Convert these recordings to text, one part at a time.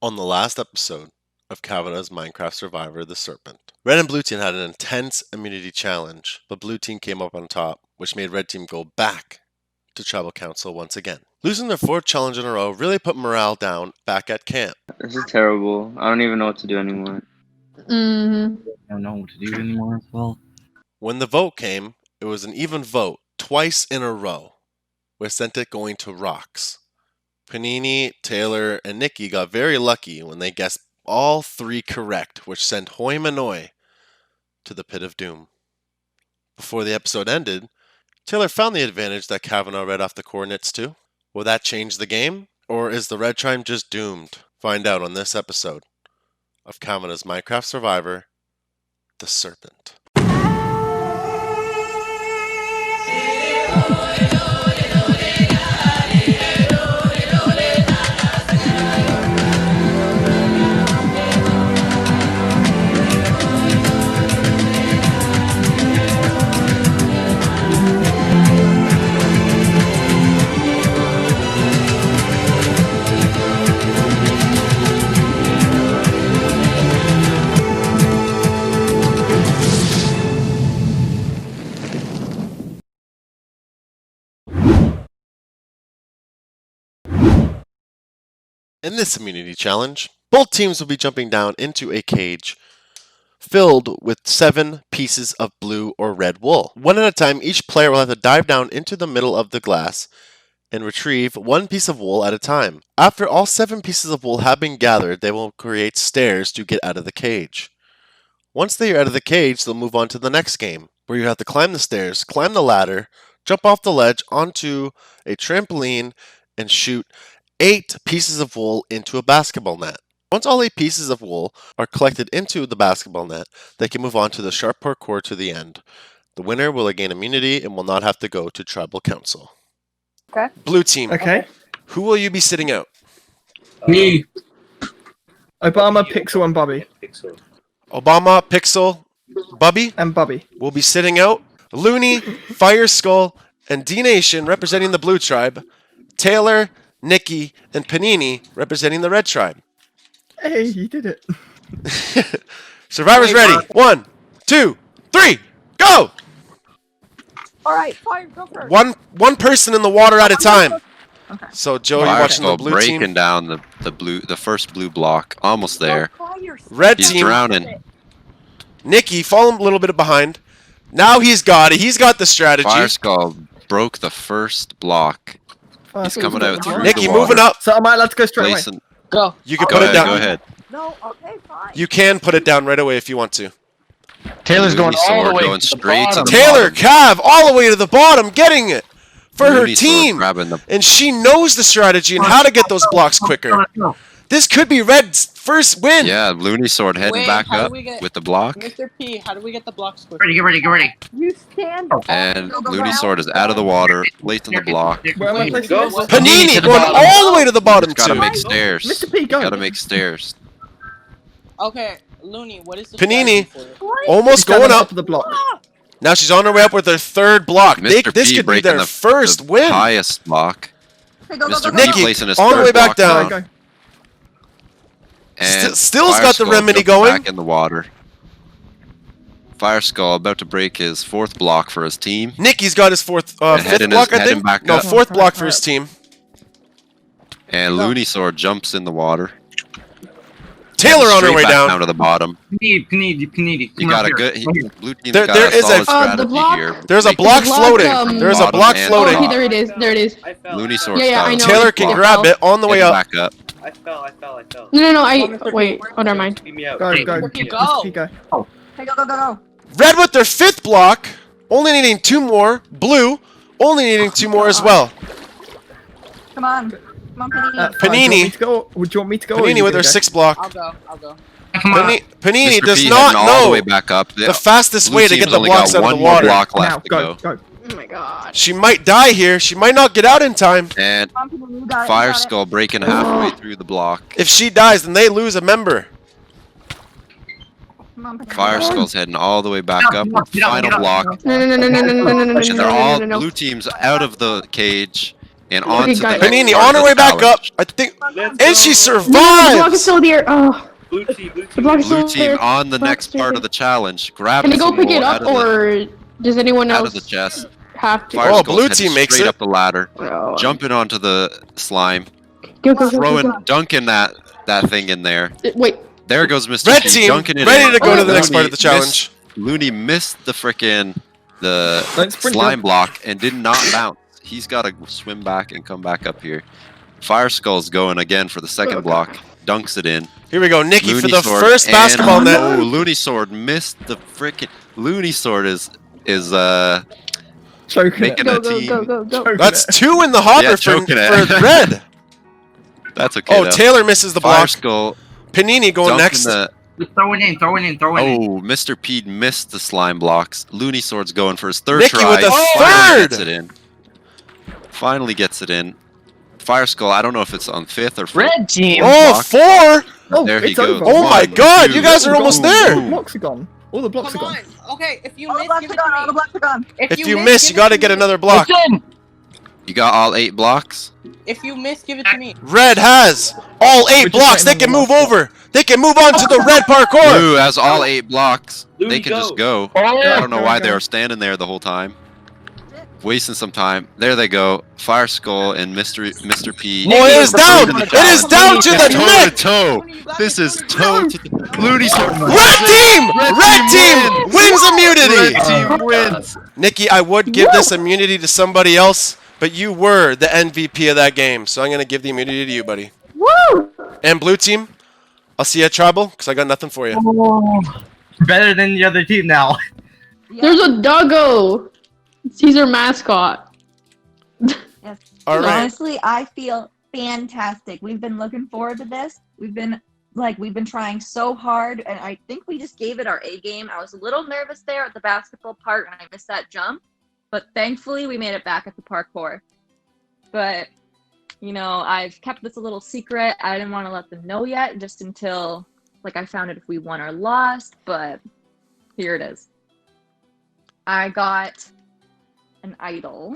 On the last episode of Kavanah's Minecraft Survivor, the Serpent, Red and Blue Team had an intense immunity challenge, but Blue Team came up on top, which made Red Team go back to Tribal Council once again. Losing their fourth challenge in a row really put morale down back at camp. This is terrible. I don't even know what to do anymore. I don't know what to do anymore as well. When the vote came, it was an even vote twice in a row, which sent it going to rocks. Panini, Taylor, and Nikki got very lucky when they guessed all three correct, which sent Minoy to the pit of doom. Before the episode ended, Taylor found the advantage that Kavanah read off the coordinates to. Will that change the game? Or is the Red Tribe just doomed? Find out on this episode of Kavanah's Minecraft Survivor, the Serpent. In this immunity challenge, both teams will be jumping down into a cage filled with 7 pieces of blue or red wool. One at a time, each player will have to dive down into the middle of the glass and retrieve 1 piece of wool at a time. After all 7 pieces of wool have been gathered, they will create stairs to get out of the cage. Once they are out of the cage, they'll move on to the next game, where you have to climb the stairs, climb the ladder, jump off the ledge onto a trampoline, and shoot 8 pieces of wool into a basketball net. Once all 8 pieces of wool are collected into the basketball net, they can move on to the sharp parkour to the end. The winner will gain immunity and will not have to go to Tribal Council. Okay. Blue Team. Okay. Who will you be sitting out? Me. Obama, Pixel, and Bobby. Obama, Pixel, Bubby And Bobby. will be sitting out. Looney, Fire Skull, and D-Nation representing the Blue Tribe. Taylor, Nikki, and Panini representing the Red Tribe. Hey, you did it. Survivor's ready. 1, 2, 3, go! All right, fire, go first. One person in the water at a time. Okay. So Joe, you're Fire watching the Skull blue breaking team. down the first blue block, almost there. Red He's team. drowning. Nikki, fall a little bit behind. Now he's got it. He's got the strategy. Fire Skull broke the first block. He's coming out through Nikki, the water. moving up. So am I allowed to go straight away? Placing- Go. You can Go put ahead, it down. go ahead. No, okay, fine. You can put it down right away if you want to. Taylor's going Looney all the Sword way going to the straight to bottom. the Taylor, bottom. Cav, all the way to the bottom, getting it for her Looney Sword team. grabbing the And she knows the strategy and how to get those blocks quicker. This could be Red's first win. Yeah, Looney Sword heading Wait, back how do up we get- with the block. Mr. P, how do we get the blocks quicker? Get ready. You stand. And Looney Sword is out of the water, placing the block. Where am I placing Go. this? Panini to the going bottom. all the way to the bottom Gotta too. make stairs. Mr. P, go. Gotta make stairs. Okay, Looney, what is the Panini. strategy for it? Almost Stand going on top up. of the block. Now she's on her way up with her 3rd block. Mr. This P could be breaking their the first win. highest block. Okay, go, go, Mr. go, P go, Nikki, placing his all the third way back block down. Go, go. And Still's Fire got the Skull remedy jumped going. Back in the water. Fire Skull about to break his 4th block for his team. Nikki's got his 5th heading block, I heading think. back No, up. 4th block for his team. And Looney Sword jumps in the water. Taylor on her Straight way back down. to the bottom. Panini. You got a good. Blue team's There- got there a is a- solid strategy block- here. There's a Making block block, floating. There's a bottom block and floating. Oh, there it is. There it is. I fell. Looney Sword Yeah, I know. Taylor can I grab fell. it on the way up. Back up. I fell. No. Wait. Oh, never mind. Beat me up. Go. Mr. P, Mr. go. P, go. Okay, go, go, go, go. Red with their 5th block, only needing 2 more. Blue, only needing 2 more as well. Come on. Come on, Panini. Fine. Panini. Do you want me to go? or Panini you with her gonna go? 6th block. I'll go. Panini Mr. does P not heading all the way know back up. the fastest Blue way to team's get the only blocks got out of one the more water. block Now, left to go. go. Oh my god. She might die here. She might not get out in time. And Come on, Panini. You got it. Fire you got it. Skull breaking halfway through the block. If she dies, then they lose a member. Come on, Panini. Fire Skull's heading all the way back up with the final block. No. And they're all blue teams out of the cage And on to the got it. next Panini part on of her the way back up. challenge. I think, Let's and she No, the block survives. is still there. Oh, Blue team, blue the team. block is Blue still team there. on the Block's next still part there. of the challenge. Grab Can you go some pick wool it up, or does anyone out else of the chest. have to? Fire Oh, Skull's blue heading team makes straight it. up the ladder, Oh, jumping onto the slime, go, go, go, throwing, go, dunking that thing in there. go. Wait. There goes Mr. Red P, team dunking it ready in. to go to the Oh, next part of the challenge. Looney missed the frickin' the Don't sprint slime up. block and did not bounce. He's got to swim back and come back up here. Fire Skull's going again for the second block. Dunks it in. Here we go, Nikki for Looney the Sword first and- basketball net. Oh, Looney Sword missed the frickin' Looney Sword is Choking making it. a Go, go, team. go, go, go. Choking That's it. 2 in the hopper Yeah, for choking it. red. That's okay. Oh, though. Taylor misses the Fire block. Skull Panini going dunking next. the. Throw it in, throw it in, throw it in. Oh, Mr. P missed the slime blocks. Looney Sword's going for his third Nikki try. with a Finally third! Gets it in. Finally gets it in. Fire Skull, I don't know if it's on 5th or 4th. Red team. Oh, block. 4! Oh, There he it's goes. over. Oh my One, god, two, you guys are almost boom, there! All the boom. blocks are gone. All the blocks are Come gone. on. Okay, if you All the miss, blocks give are it gone. to All me. the blocks are gone. If you miss, miss, you give it gotta to get me. another block. Listen. You got all 8 blocks? If you miss, give it to me. Red has all 8 just blocks. They waiting can on move the last over. They can move on to the red parkour. Blue has all 8 blocks. Looney, They can go. just go. Oh, I don't know why they go. were standing there the whole time. Wasting some time. There they go. Fire Skull and Mr. P. Oh, it is down. Into the It is down to the toe net. to toe. Looney, you got This this. is toe to the Looney Sword. Red team! Red team wins immunity. Red team wins. Nikki, I would give this immunity to somebody else, but you were the MVP of that game, so I'm gonna give the immunity to you, buddy. Woo! And blue team, I'll see you at tribal because I got nothing for you. Better than the other team now. There's a doggo. He's our mascot. Yes. All right. Honestly, I feel fantastic. We've been looking forward to this. We've been trying so hard, and I think we just gave it our A game. I was a little nervous there at the basketball part, and I missed that jump, but thankfully we made it back at the parkour. But I've kept this a little secret. I didn't want to let them know yet, just until I found out if we won or lost. But here it is. I got an idol.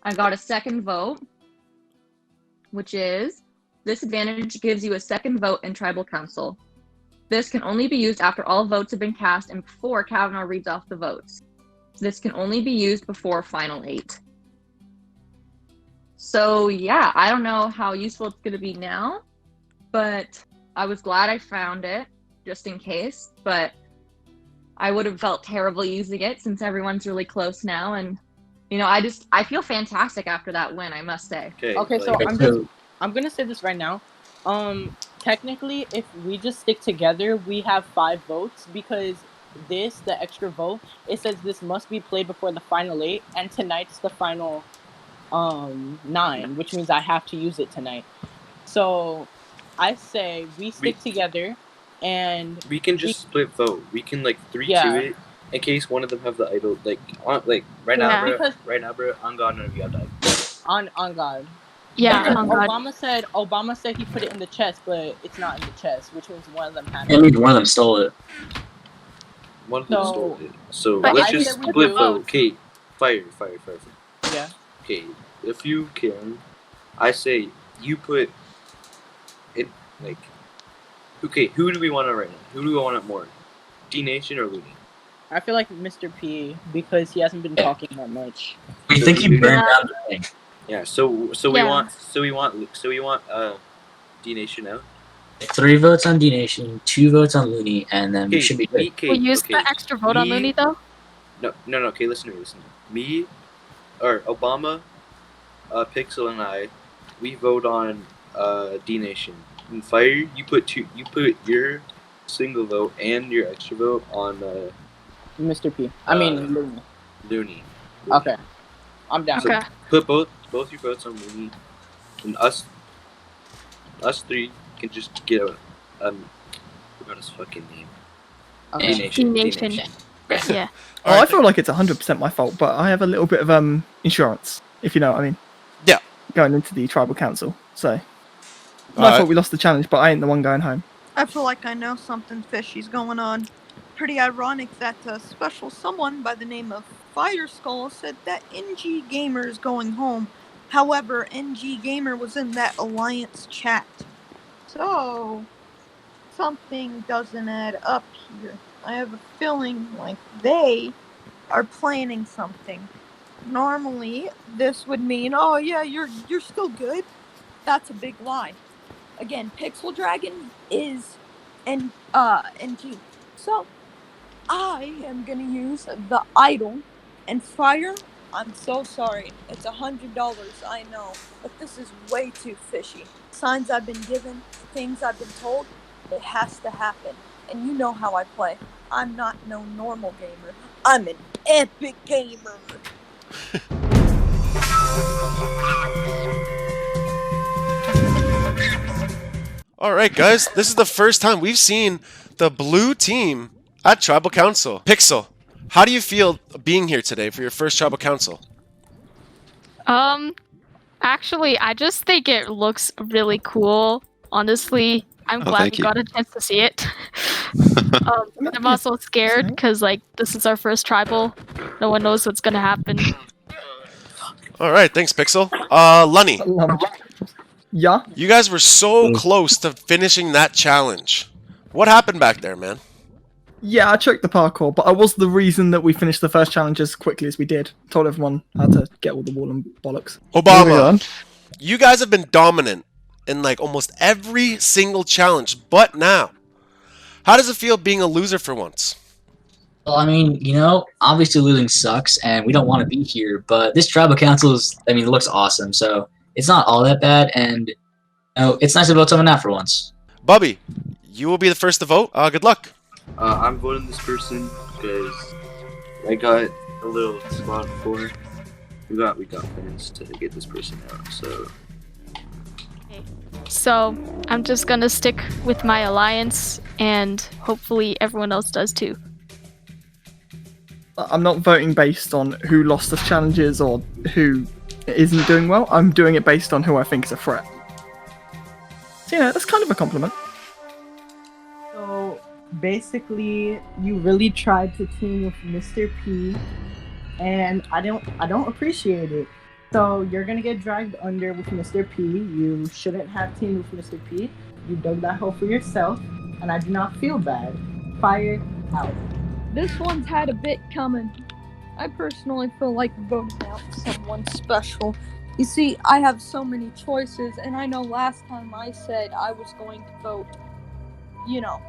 I got a second vote, which is this advantage gives you a second vote in tribal council. This can only be used after all votes have been cast and before Kavanah reads off the votes. This can only be used before final 8. So yeah, I don't know how useful it's going to be now, but I was glad I found it just in case, but I would have felt terrible using it since everyone's really close now, and I feel fantastic after that win, I must say. Okay, so I'm gonna say this right now. Technically, if we just stick together, we have 5 votes because the extra vote, it says this must be played before the final 8, and tonight's the final 9, which means I have to use it tonight. So I say we stick together, and We can just split vote. We can 3-2 it in case one of them have the idol. Right now, bro. Because- Right now, bro. On God, none of you have the idol. on God. Yeah. Because Oh God. Obama said he put it in the chest, but it's not in the chest, which means one of them had I it. mean, one of them stole it. One of them So- stole it. So But let's I just said we split do vote. both. Okay, fire. Yeah. Okay, if you can, I say you put it Okay, who do we want to right now? Who do we want more? D-Nation or Looney? I feel like Mr. P because he hasn't been talking that much. We think he burned down the thing. Yeah. So Yeah. we want D-Nation out. 3 votes on D-Nation, 2 votes on Looney, and then we should be good. We used the extra vote on Looney, though? No. Okay, listen to me. Me, or Obama, Pixel, and I, we vote on D-Nation. In Fire, you put your single vote and your extra vote on Mr. P. I mean, Looney. Looney. Okay. I'm down. Okay. Put both your votes on Looney, and us 3 can just get out. Forgot his fucking name. Okay. D-Nation. D-Nation. Yeah. Oh, I feel like it's 100% my fault, but I have a little bit of insurance, if you know what I mean. Yeah. Going into the tribal council, so my fault we lost the challenge, but I ain't the one going home. I feel like I know something fishy's going on. Pretty ironic that a special someone by the name of Fire Skull said that NG Gamer is going home. However, NG Gamer was in that alliance chat. So, something doesn't add up here. I have a feeling like they are planning something. Normally, this would mean, oh yeah, you're still good. That's a big lie. Again, Pixel Dragon is NG. So, I am gonna use the idol and fire. I'm so sorry. It's $100, I know, but this is way too fishy. Signs I've been given, things I've been told, it has to happen. And you know how I play. I'm not no normal gamer. I'm an epic gamer. Alright guys, this is the first time we've seen the blue team at Tribal Council. Pixel, how do you feel being here today for your first Tribal Council? Actually, I just think it looks really cool. Honestly, I'm glad thank we you. got a chance to see it. I'm also scared because, like, this is our first tribal. No one knows what's gonna happen. Alright, thanks Pixel. Lunny, Yeah. you guys were so close to finishing that challenge. What happened back there, man? Yeah, I checked the parkour, but I was the reason that we finished the first challenge as quickly as we did. Told everyone how to get all the wall and bollocks. Obama, you guys have been dominant in like almost every single challenge, but now, how does it feel being a loser for once? Well, I mean, you know, obviously losing sucks, and we don't want to be here. But this tribal council is, I mean, it looks awesome, so it's not all that bad, and you know, it's nice to vote someone out for once. Bubby, you will be the first to vote. Good luck. I'm voting this person because I got a little spot for. We got plans to get this person out. So I'm just gonna stick with my alliance, and hopefully everyone else does too. I'm not voting based on who lost the challenges or who isn't doing well. I'm doing it based on who I think is a threat. So yeah, that's kind of a compliment. So basically, you really tried to team with Mr. P, and I don't appreciate it. So you're gonna get dragged under with Mr. P. You shouldn't have teamed with Mr. P. You dug that hole for yourself, and I do not feel bad. Fire out. This one's had a bit coming. I personally feel like voting out someone special. You see, I have so many choices, and I know last time I said I was going to vote, you know,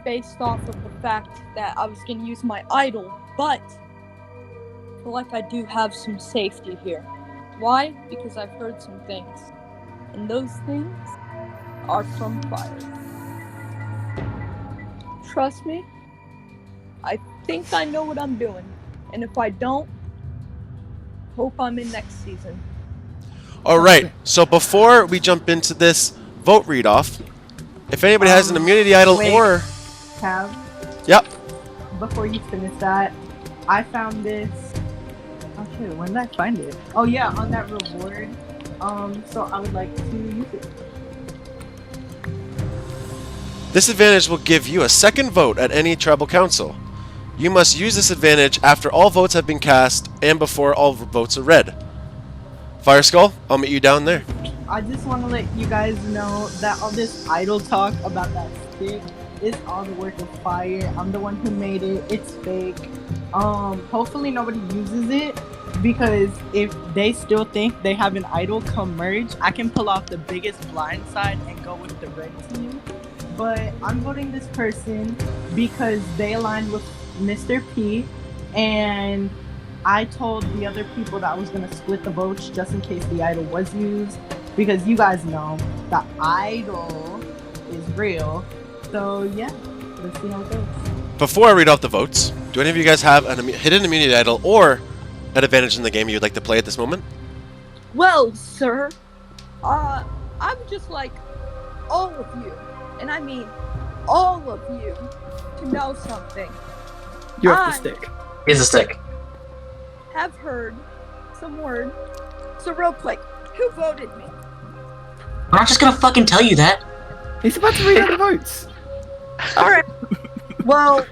based off of the fact that I was going to use my idol, but I feel like I do have some safety here. Why? Because I've heard some things, and those things are from Fire. Trust me, I think I know what I'm doing, and if I don't, hope I'm in next season. Alright, so before we jump into this vote read-off, if anybody has an immunity idol or... Cav, Yep. before you finish that, I found this. Oh shit, when did I find it? Oh yeah, on that reward. So I would like to use it. This advantage will give you a second vote at any tribal council. You must use this advantage after all votes have been cast and before all votes are read. Fire Skull, I'll meet you down there. I just want to let you guys know that all this idle talk about that stick is all the work of Fire. I'm the one who made it. It's fake. Hopefully nobody uses it, because if they still think they have an idol come merge, I can pull off the biggest blind side and go with the red team. But I'm voting this person because they aligned with Mr. P, and I told the other people that I was going to split the votes just in case the idol was used, because you guys know the idol is real. So yeah, let's see how it goes. Before I read off the votes, do any of you guys have a hidden immunity idol or an advantage in the game you'd like to play at this moment? Well, sir, I'm just like all of you, and I mean all of you, to know something. You have the stick. Here's a stick. Have heard some word. So real quick, who voted me? I'm not just gonna fucking tell you that. He's about to read out the votes. Alright. Well,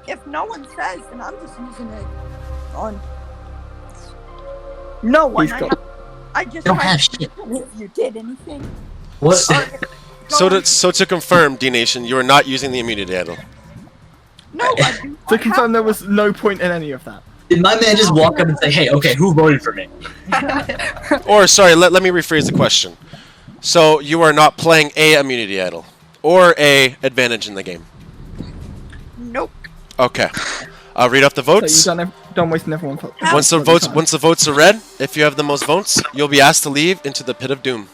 if no one says, then I'm just using it on no one. He's got I just don't tried have to shit. see if you did anything. What? So to confirm, D Nation, you are not using the immunity idol. No, I do To not confirm, there have was no point in any of that. Did my man just walk up and say, "Hey, okay, who voted for me?" Or sorry, let me rephrase the question. So you are not playing a immunity idol or a advantage in the game. Nope. Okay. I'll read off the votes. So you don't waste everyone. Once the votes are read, if you have the most votes, you'll be asked to leave into the pit of doom.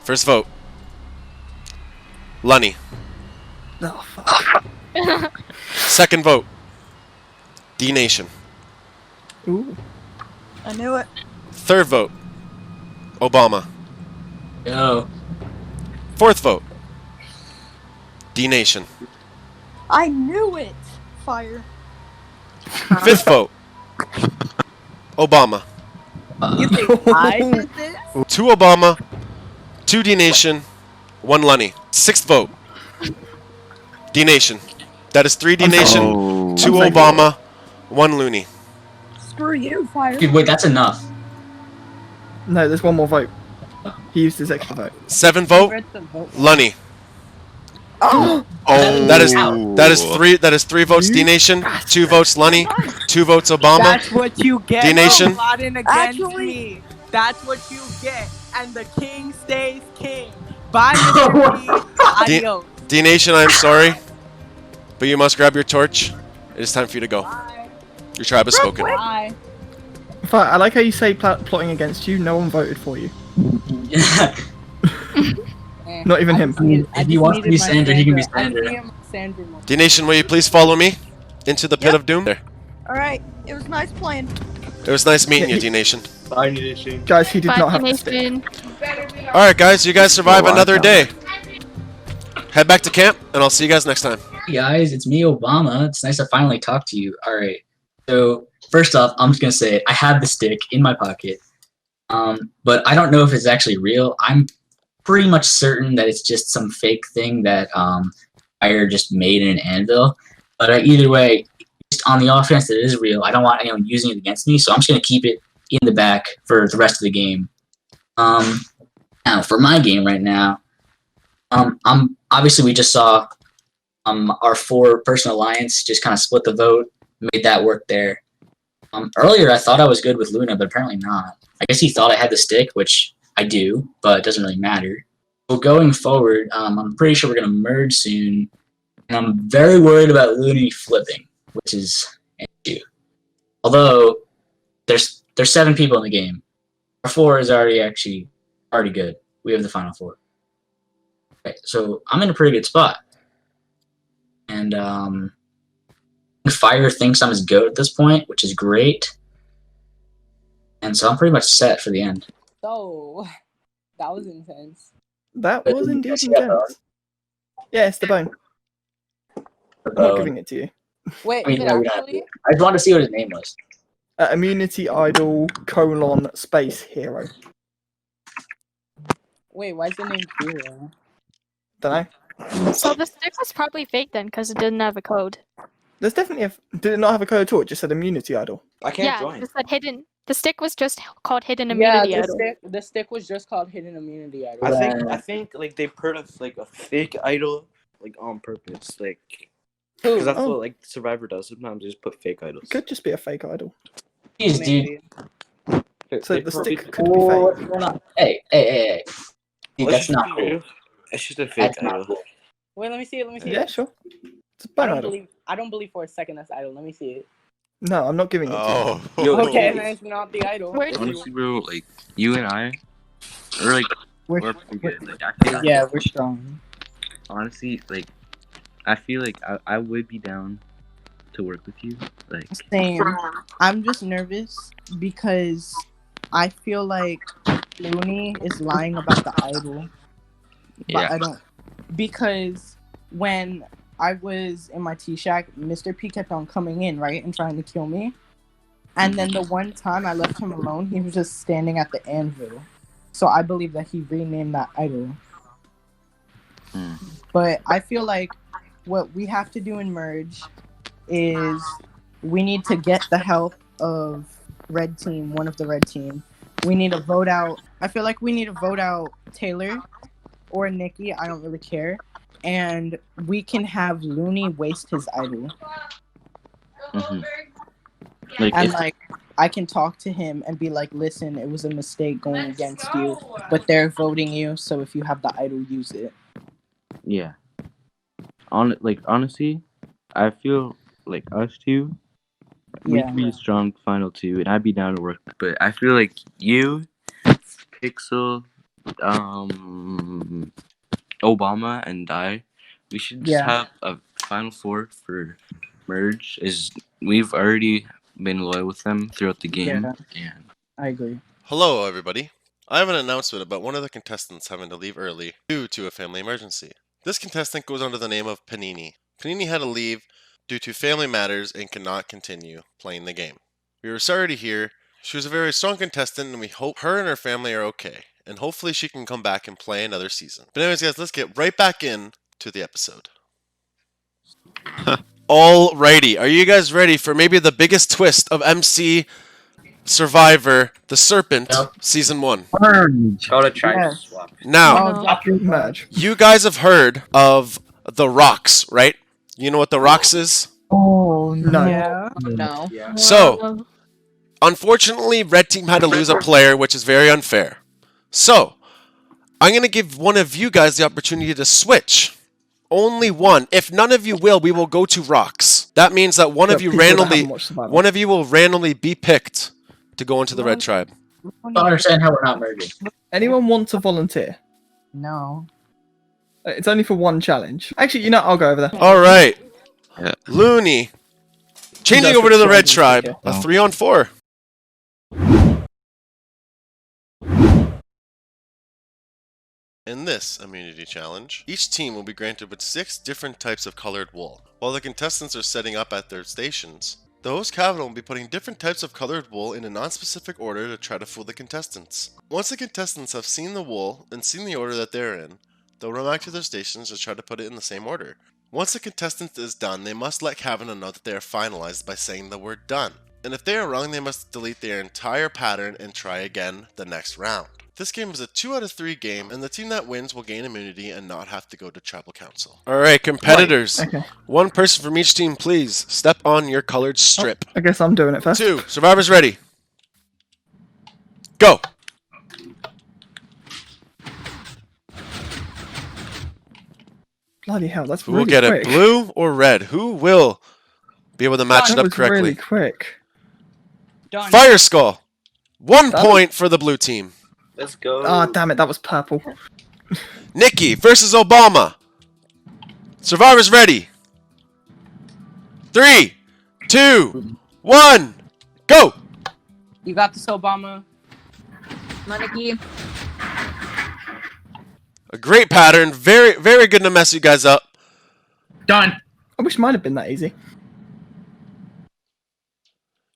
First vote. Lunny. Oh, fuck. Second vote. D Nation. Ooh. I knew it. Third vote. Obama. Yo. Fourth vote. D Nation. I knew it. Fire. Fifth vote. Obama. You think I did this? 2 Obama, 2 D Nation, 1 Lunny. Sixth vote. D Nation. That is 3 D Nation, 2 Obama, 1 Looney. Screw you, Fire. Dude, wait, that's enough. No, there's one more vote. He used his extra vote. 7 vote. Lunny. Oh. That is 3 votes D Nation, 2 votes Lunny, 2 votes Obama. That's what you get. D Nation. Plotting against me. That's what you get. And the king stays king. Bye, Mr. P. Adios. D Nation, I am sorry, but you must grab your torch. It is time for you to go. Bye. Your tribe has spoken. Bye. I like how you say plotting against you. No one voted for you. Not even him. If he wants to be Sandra, he can be Sandra. D Nation, will you please follow me into the pit of doom? There. Alright, it was nice playing. It was nice meeting you, D Nation. Bye, Nation. Guys, he did Bye, not have D to stick. Nation. Alright, guys, you guys survive Oh, another wow. day. Head back to camp, and I'll see you guys next time. Hey guys, it's me, Obama. It's nice to finally talk to you. All right. So first off, I'm just gonna say I have the stick in my pocket, but I don't know if it's actually real. I'm pretty much certain that it's just some fake thing that Fire just made in an anvil. But either way, just on the offense that it is real, I don't want anyone using it against me, so I'm just gonna keep it in the back for the rest of the game. Now for my game right now, I'm obviously we just saw our 4-person alliance just kind of split the vote, made that work there. Earlier I thought I was good with Luna, but apparently not. I guess he thought I had the stick, which I do, but it doesn't really matter. So going forward, I'm pretty sure we're gonna merge soon, and I'm very worried about Looney flipping, which is an issue. Although there's 7 people in the game. Our 4 is already good. We have the final 4. Okay, so I'm in a pretty good spot. And Fire thinks I'm his GOAT at this point, which is great. And so I'm pretty much set for the end. So, that was intense. That was indeed intense. Yeah, it's the bone. I'm not giving it to you. Wait, I mean, is it no, we don't have actually? to. I just wanted to see what his name was. Immunity idol : space hero. Wait, why is the name Hero? Don't know. So the stick was probably fake then, because it didn't have a code. There's definitely did it not have a code at all? It just said immunity idol. I can't Yeah, join. it said hidden. The stick was just called hidden immunity Yeah, idol. the stick was just called Hidden Immunity Idol. I think like they put a fake idol like on purpose, like Who? because that's Oh. what like Survivor does. Sometimes they just put fake idols. Could just be a fake idol. Jeez, dude. Maybe. So They the put- stick could be Oh, fake. what's going on? Hey. Dude, Let's that's just not be cool. real. It's just a fake That's not idol. cool. Wait, let me see it. Let me see Yeah, it. sure. It's a I bone don't idol. believe. I don't believe for a second that's idol. Let me see it. No, I'm not giving it to Oh. Okay, then it's not the idol. Where did Honestly, bro, like you and I, are like we're pretty good. Like I feel Yeah, we're strong. honestly, like I feel like I would be down to work with you. Like Same. I'm just nervous because I feel like Looney is lying about the idol. But Yeah. I don't. Because when I was in my T-Shack, Mr. P kept on coming in, right? And trying to kill me. And then the one time I left him alone, he was just standing at the anvil. So I believe that he renamed that idol. Hmm. But I feel like what we have to do in Merge is we need to get the help of Red Team, one of the Red Team, we need to vote out. I feel like we need to vote out Taylor or Nikki. I don't really care. And we can have Looney waste his idol. Like, And if, like I can talk to him and be like, listen, it was a mistake going against you, but they're voting you, so if you have the idol, use it. yeah. Honestly, I feel like us two, we Yeah. could be a strong final two, and I'd be down to work. But I feel like you, Pixel, Obama, and we should just have a final four for merge. We've already been loyal with them throughout the game. Yeah. I agree. Hello, everybody. I have an announcement about one of the contestants having to leave early due to a family emergency. This contestant goes under the name of Panini. Panini had to leave due to family matters and cannot continue playing the game. We were sorry to hear. She was a very strong contestant, and we hope her and her family are okay. And hopefully she can come back and play another season. But anyways, guys, let's get right back in to the episode. Alrighty, are you guys ready for maybe the biggest twist of MC Survivor, The Serpent, Season 1? Gotta try swap. Now, Merge. you guys have heard of the Rocks, right? You know what the Rocks is? Oh no. Yeah. No. So, unfortunately, Red Team had to lose a player, which is very unfair. So, I'm going to give one of you guys the opportunity to switch. Only one. If none of you will, we will go to Rocks. That means that one of you will randomly be picked to go into the Red Tribe. I don't understand how we're not merging. Anyone want to volunteer? No. It's only for one challenge. Actually, I'll go over there. All right. Yeah. Looney. Changing guys over to the switch Red sides, Tribe. okay. A 3-on-4. In this immunity challenge, each team will be granted with 6 different types of colored wool. While the contestants are setting up at their stations, the host Kavanah will be putting different types of colored wool in a non-specific order to try to fool the contestants. Once the contestants have seen the wool and seen the order that they're in, they'll run back to their stations to try to put it in the same order. Once the contestant is done, they must let Kavanah know that they are finalized by saying the word done. And if they are wrong, they must delete their entire pattern and try again the next round. This game is a 2 out of 3 game, and the team that wins will gain immunity and not have to go to Tribal Council. Alright, competitors. Okay. One person from each team, please. Step on your colored strip. I guess I'm doing it first. 2. Survivors ready. Go! Bloody hell, that's Who really will get quick. it? Blue or red? Who will be able to match it That up was correctly? really quick. Done. Fire Skull! 1 Done. point for the blue team. Let's go. Ah, damn it, that was purple. Nikki versus Obama. Survivors ready. 3, 2, 1, go! You got this, Obama. Monarchy. A great pattern. Very, very good to mess you guys up. Done. I wish mine had been that easy.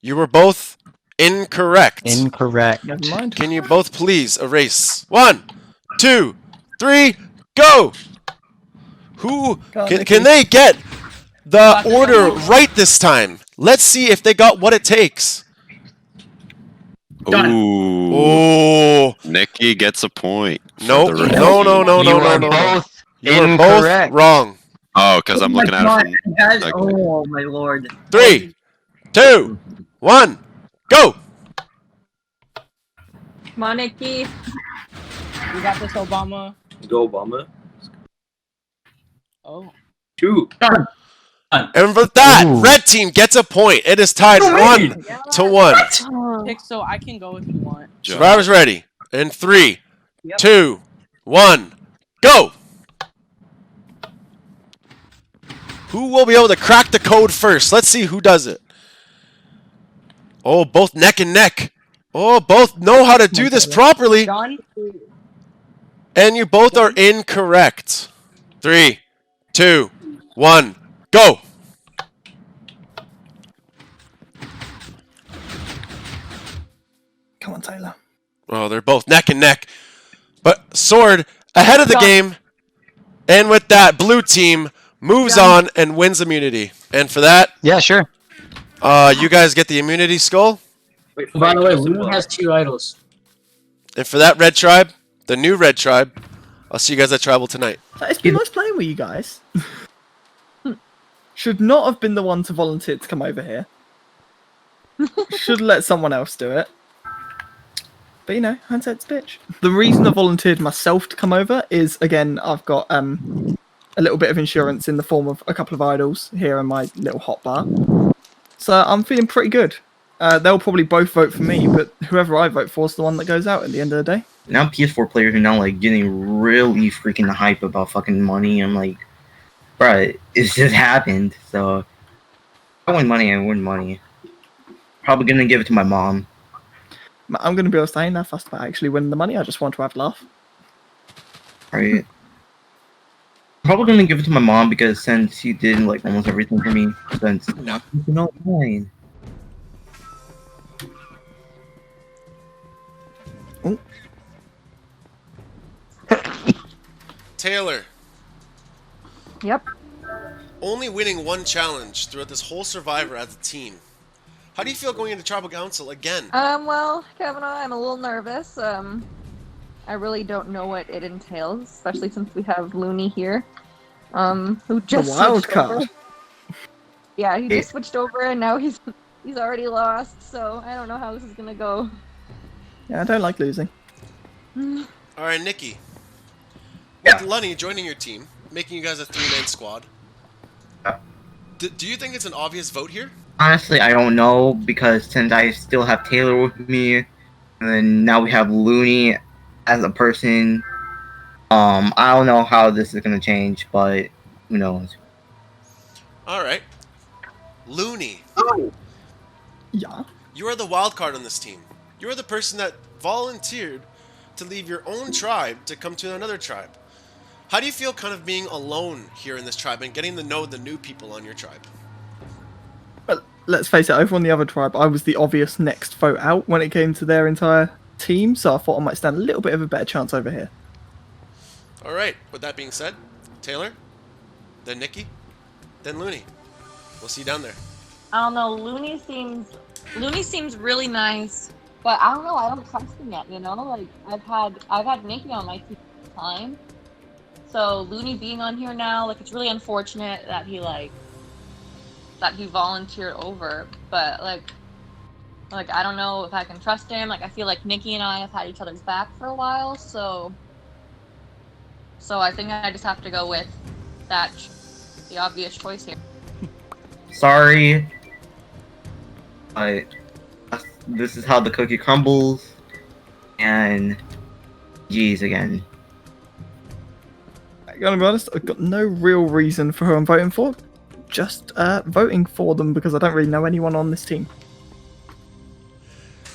You were both incorrect. Incorrect. Never mind. Can you both please erase? 1, 2, 3, go! Who can they get the order right this time? Let's see if they got what it takes. Ooh. Oh, Nikki gets a point. nope. for the No, no, no, You no, no, are no. both You were incorrect. both wrong. Oh, because I'm looking at it from. Guys, like- oh my lord. 3, 2, 1, go! Monarchy. You got this, Obama. Go, Obama. Oh. 2. And with that, Ooh. red team gets a point. It is tied 1 to 1. Pixel, I can go if you want. Survivors ready. In 3, Yep. 2, 1, go! Who will be able to crack the code first? Let's see who does it. Oh, both neck and neck. Oh, both know how to do this properly. Done. And you both are incorrect. 3, 2, 1, go! Come on, Taylor. Oh, they're both neck and neck. But Sword ahead of the game. And with that, blue team moves on and wins immunity. And for that, Yeah, sure. you guys get the immunity skull. Wait, By the way, just Loon has 2 idols. And for that red tribe, the new red tribe, I'll see you guys at tribal tonight. It's been nice playing with you guys. Should not have been the one to volunteer to come over here. Should let someone else do it. But you know, hindsight's a bitch. The reason I volunteered myself to come over is, again, I've got a little bit of insurance in the form of a couple of idols here in my little hot bar. So I'm feeling pretty good. They'll probably both vote for me, but whoever I vote for is the one that goes out at the end of the day. Now PS4 players are now like getting really freaking hype about fucking money. I'm like, bruh, it's just happened. So I win money, I win money. Probably gonna give it to my mom. I'm gonna be honest, I ain't that fussed about actually winning the money. I just want to have a laugh. Right. Probably gonna give it to my mom because since she did like almost everything for me, since not mine. Oh. Taylor. Yep. Only winning one challenge throughout this whole Survivor as a team. How do you feel going into Tribal Council again? Well, Kavanah, I'm a little nervous. I really don't know what it entails, especially since we have Looney here. Who just the wild switched card. over. Yeah, he just switched over and now he's already lost, so I don't know how this is gonna go. Yeah, I don't like losing. Alright, Nikki. With Lunny joining your team, making you guys a 3-man squad, do you think it's an obvious vote here? Honestly, I don't know because since I still have Taylor with me, and then now we have Looney as a person. I don't know how this is gonna change, but who knows? Alright. Looney. Yeah. You are the wild card on this team. You are the person that volunteered to leave your own tribe to come to another tribe. How do you feel kind of being alone here in this tribe and getting to know the new people on your tribe? Well, let's face it, over on the other tribe, I was the obvious next vote out when it came to their entire team, so I thought I might stand a little bit of a better chance over here. Alright, with that being said, Taylor, then Nikki, then Looney. We'll see you down there. I don't know, Looney seems really nice, but I don't know, I don't trust him yet, you know? Like, I've had Nikki on my team all the time. So Looney being on here now, like, it's really unfortunate that he volunteered over, but like I don't know if I can trust him. Like, I feel like Nikki and I have had each other's back for a while, so I think I just have to go with the obvious choice here. Sorry, but this is how the cookie crumbles, and geez again. I'm gonna be honest, I've got no real reason for who I'm voting for. Just voting for them because I don't really know anyone on this team.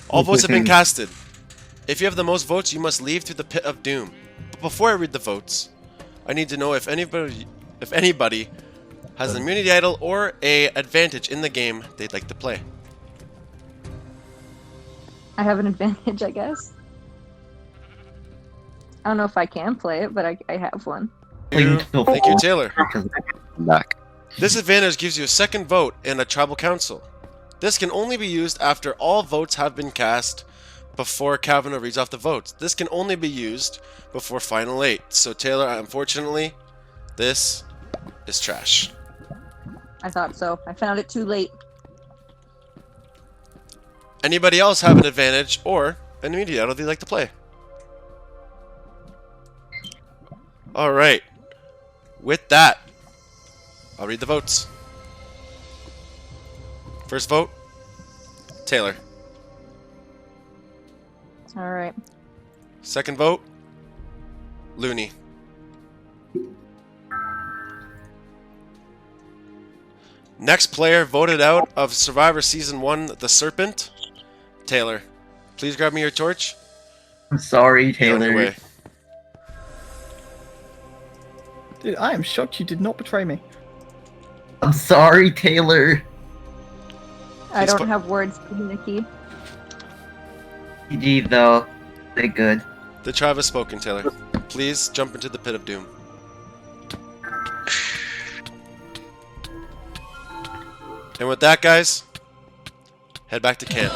All votes have been casted. If you have the most votes, you must leave through the pit of doom. But before I read the votes, I need to know if anybody has an immunity idol or a advantage in the game they'd like to play. I have an advantage, I guess. I don't know if I can play it, but I have one. Thank you, Taylor. Back. This advantage gives you a second vote in a tribal council. This can only be used after all votes have been cast before Kavanah reads off the votes. This can only be used before final 8. So Taylor, unfortunately, this is trash. I thought so. I found it too late. Anybody else have an advantage or an immunity idol they'd like to play? Alright. With that, I'll read the votes. First vote, Taylor. Alright. Second vote, Looney. Next player voted out of Survivor Season 1, the Serpent, Taylor. Please grab me your torch. I'm sorry, You're on your Taylor. way. Dude, I am shocked you did not betray me. I'm sorry, Taylor. I don't have words for you, Nikki. GG though. They good. The tribe has spoken, Taylor. Please jump into the pit of doom. And with that, guys, head back to camp.